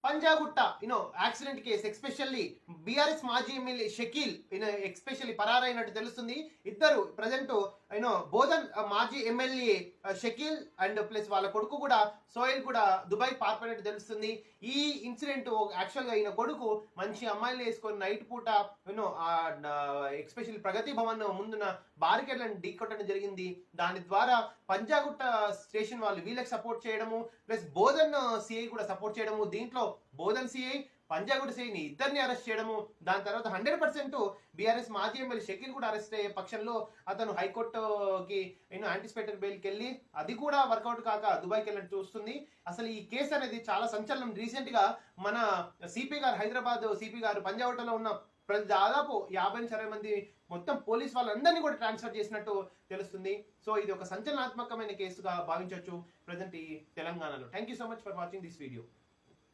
Panjagutta accident case especially BRS మాజీ MLA Shakeel especially పరారైనట్టు తెలుస్తుంది. ఇద్దరు ప్రజెంట్ బోధన్ మాజీ ఎమ్మెల్యే షకీల్ అండ్ ప్లస్ వాళ్ళ కొడుకు కూడా సోయల్ కూడా దుబాయ్ పారిపోయినట్టు తెలుస్తుంది. ఈ ఇన్సిడెంట్ యాక్చువల్ గా ఈయన కొడుకు మంచి అమ్మాయిలు వేసుకొని నైట్ పూట ఎక్స్పెషల్లీ ప్రగతి భవన్ ముందున బారికేడ్లను ఢీకొట్టడం జరిగింది. దాని ద్వారా పంజాగుట్ట స్టేషన్ వాళ్ళు వీళ్ళకి సపోర్ట్ చేయడము ప్లస్ బోధన్ సిఐ కూడా సపోర్ట్ చేయడము, దీంట్లో బోధన్ సిఐ పంజాగుట్ట సిఐని ఇద్దరిని అరెస్ట్ చేయడము, దాని తర్వాత 100% బీఆర్ఎస్ మాజీ ఎమ్మెల్యే షకీల్ కూడా అరెస్ట్ అయ్యే పక్షంలో అతను హైకోర్టుకి యాంటిసిపేటరీ బెయిల్కి వెళ్ళి అది కూడా వర్కౌట్ కాక దుబాయ్కి వెళ్ళినట్టు చూస్తుంది. అసలు ఈ కేసు అనేది చాలా సంచలనం. రీసెంట్ గా మన సిపి గారు హైదరాబాద్ సిపి గారు పంజాగుట్టలో ఉన్న దాదాపు 50-60 మంది మొత్తం పోలీస్ వాళ్ళందరినీ కూడా ట్రాన్స్ఫర్ చేసినట్టు తెలుస్తుంది. సో ఇది ఒక సంచలనాత్మకమైన కేసుగా భావించవచ్చు ప్రజెంట్ ఈ తెలంగాణలో. Thank you so much for watching this video.